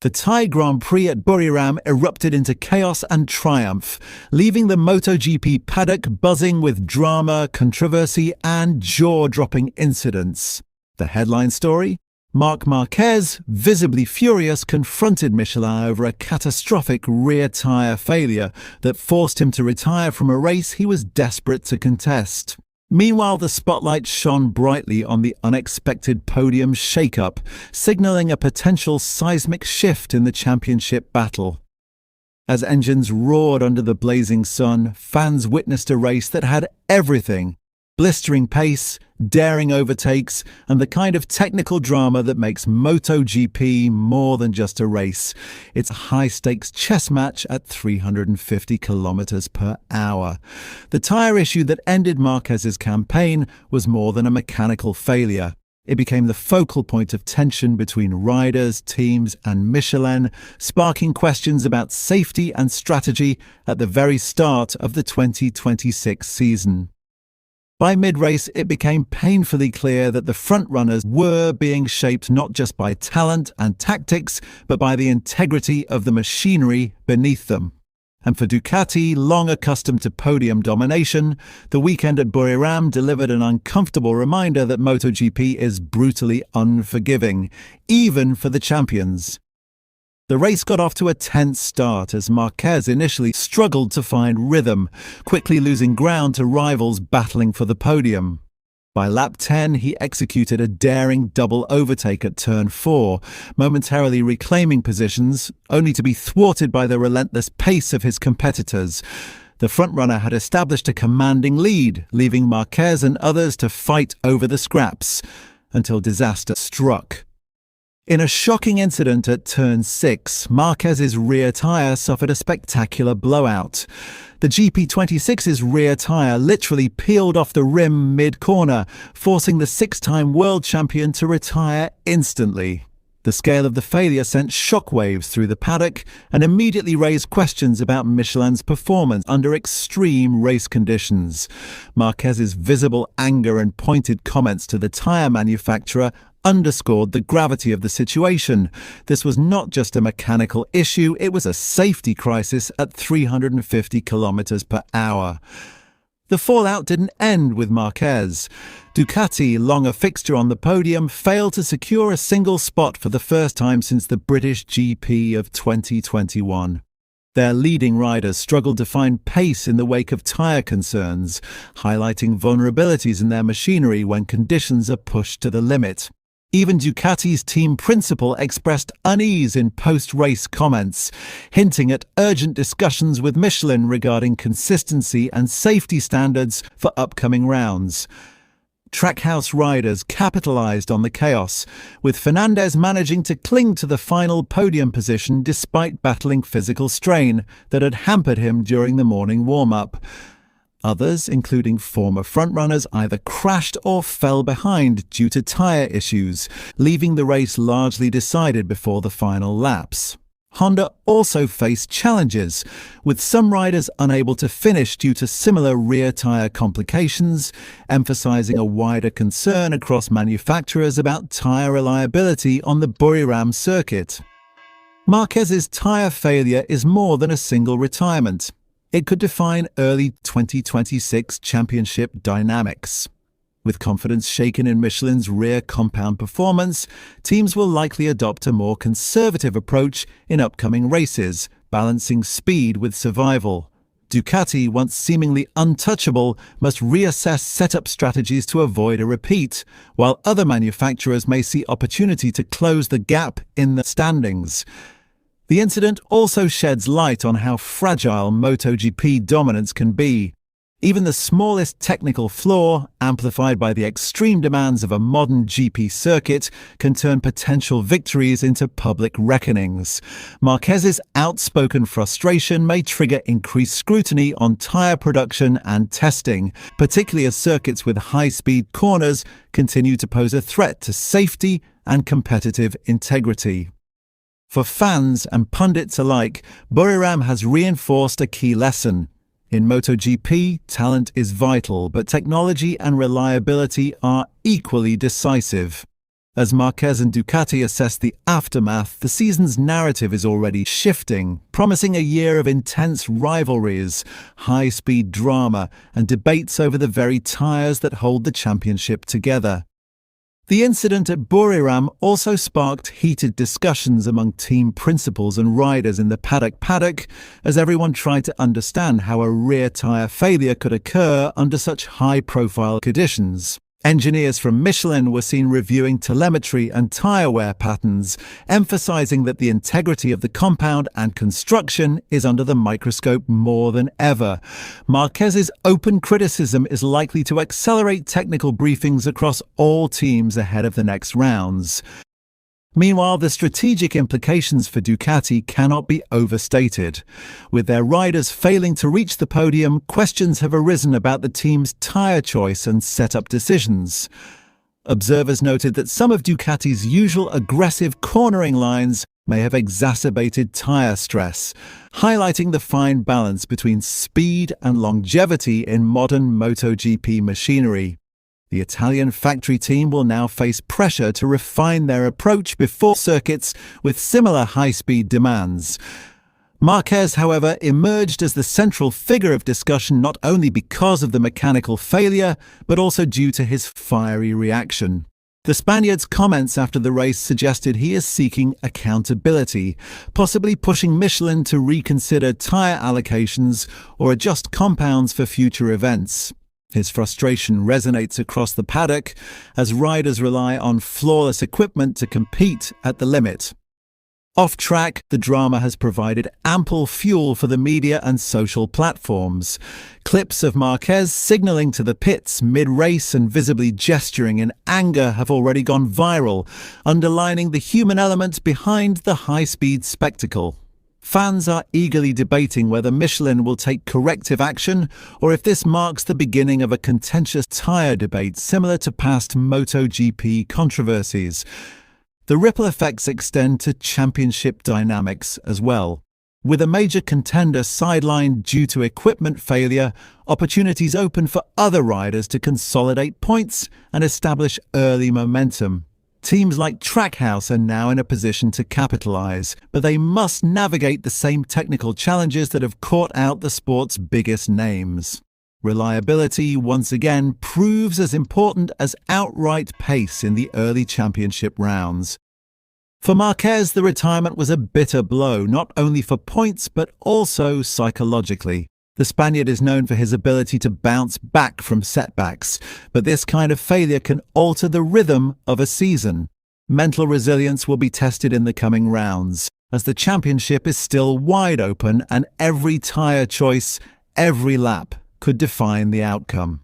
The Thai Grand Prix at Buriram erupted into chaos and triumph, leaving the MotoGP paddock buzzing with drama, controversy, and jaw-dropping incidents. The headline story? Marc Marquez, visibly furious, confronted Michelin over a catastrophic rear tyre failure that forced him to retire from a race he was desperate to contest. Meanwhile, the spotlight shone brightly on the unexpected podium shake-up, signalling a potential seismic shift in the championship battle. As engines roared under the blazing sun, fans witnessed a race that had everything: blistering pace, daring overtakes, and the kind of technical drama that makes MotoGP more than just a race. It's a high-stakes chess match at 350 kilometers per hour. The tyre issue that ended Marquez's campaign was more than a mechanical failure. It became the focal point of tension between riders, teams, and Michelin, sparking questions about safety and strategy at the very start of the 2026 season. By mid-race, it became painfully clear that the frontrunners were being shaped not just by talent and tactics, but by the integrity of the machinery beneath them. And for Ducati, long accustomed to podium domination, the weekend at Buriram delivered an uncomfortable reminder that MotoGP is brutally unforgiving, even for the champions. The race got off to a tense start as Marquez initially struggled to find rhythm, quickly losing ground to rivals battling for the podium. By lap 10, he executed a daring double overtake at turn 4, momentarily reclaiming positions, only to be thwarted by the relentless pace of his competitors. The frontrunner had established a commanding lead, leaving Marquez and others to fight over the scraps, until disaster struck. In a shocking incident at turn 6, Marquez's rear tyre suffered a spectacular blowout. The GP26's rear tyre literally peeled off the rim mid-corner, forcing the 6-time world champion to retire instantly. The scale of the failure sent shockwaves through the paddock and immediately raised questions about Michelin's performance under extreme race conditions. Marquez's visible anger and pointed comments to the tyre manufacturer underscored the gravity of the situation. This was not just a mechanical issue, it was a safety crisis at 350 kilometers per hour. The fallout didn't end with Marquez. Ducati, long a fixture on the podium, failed to secure a single spot for the first time since the British GP of 2021. Their leading riders struggled to find pace in the wake of tyre concerns, highlighting vulnerabilities in their machinery when conditions are pushed to the limit. Even Ducati's team principal expressed unease in post-race comments, hinting at urgent discussions with Michelin regarding consistency and safety standards for upcoming rounds. Trackhouse riders capitalized on the chaos, with Fernandez managing to cling to the final podium position despite battling physical strain that had hampered him during the morning warm-up. Others, including former frontrunners, either crashed or fell behind due to tyre issues, leaving the race largely decided before the final laps. Honda also faced challenges, with some riders unable to finish due to similar rear tyre complications, emphasizing a wider concern across manufacturers about tyre reliability on the Buriram circuit. Marquez's tyre failure is more than a single retirement. It could define early 2026 championship dynamics. With confidence shaken in Michelin's rear compound performance, teams will likely adopt a more conservative approach in upcoming races, balancing speed with survival. Ducati, once seemingly untouchable, must reassess setup strategies to avoid a repeat, while other manufacturers may see opportunity to close the gap in the standings. The incident also sheds light on how fragile MotoGP dominance can be. Even the smallest technical flaw, amplified by the extreme demands of a modern GP circuit, can turn potential victories into public reckonings. Marquez's outspoken frustration may trigger increased scrutiny on tyre production and testing, particularly as circuits with high-speed corners continue to pose a threat to safety and competitive integrity. For fans and pundits alike, Buriram has reinforced a key lesson. In MotoGP, talent is vital, but technology and reliability are equally decisive. As Marquez and Ducati assess the aftermath, the season's narrative is already shifting, promising a year of intense rivalries, high-speed drama, and debates over the very tyres that hold the championship together. The incident at Buriram also sparked heated discussions among team principals and riders in the paddock, as everyone tried to understand how a rear tyre failure could occur under such high-profile conditions. Engineers from Michelin were seen reviewing telemetry and tyre wear patterns, emphasizing that the integrity of the compound and construction is under the microscope more than ever. Marquez's open criticism is likely to accelerate technical briefings across all teams ahead of the next rounds. Meanwhile, the strategic implications for Ducati cannot be overstated. With their riders failing to reach the podium, questions have arisen about the team's tyre choice and setup decisions. Observers noted that some of Ducati's usual aggressive cornering lines may have exacerbated tyre stress, highlighting the fine balance between speed and longevity in modern MotoGP machinery. The Italian factory team will now face pressure to refine their approach before circuits with similar high-speed demands. Marquez, however, emerged as the central figure of discussion not only because of the mechanical failure, but also due to his fiery reaction. The Spaniard's comments after the race suggested he is seeking accountability, possibly pushing Michelin to reconsider tyre allocations or adjust compounds for future events. His frustration resonates across the paddock as riders rely on flawless equipment to compete at the limit. Off-track, the drama has provided ample fuel for the media and social platforms. Clips of Marquez signaling to the pits mid-race and visibly gesturing in anger have already gone viral, underlining the human element behind the high-speed spectacle. Fans are eagerly debating whether Michelin will take corrective action or if this marks the beginning of a contentious tyre debate similar to past MotoGP controversies. The ripple effects extend to championship dynamics as well. With a major contender sidelined due to equipment failure, opportunities open for other riders to consolidate points and establish early momentum. Teams like Trackhouse are now in a position to capitalize, but they must navigate the same technical challenges that have caught out the sport's biggest names. Reliability, once again, proves as important as outright pace in the early championship rounds. For Marquez, the retirement was a bitter blow, not only for points but also psychologically. The Spaniard is known for his ability to bounce back from setbacks, but this kind of failure can alter the rhythm of a season. Mental resilience will be tested in the coming rounds, as the championship is still wide open and every tyre choice, every lap, could define the outcome.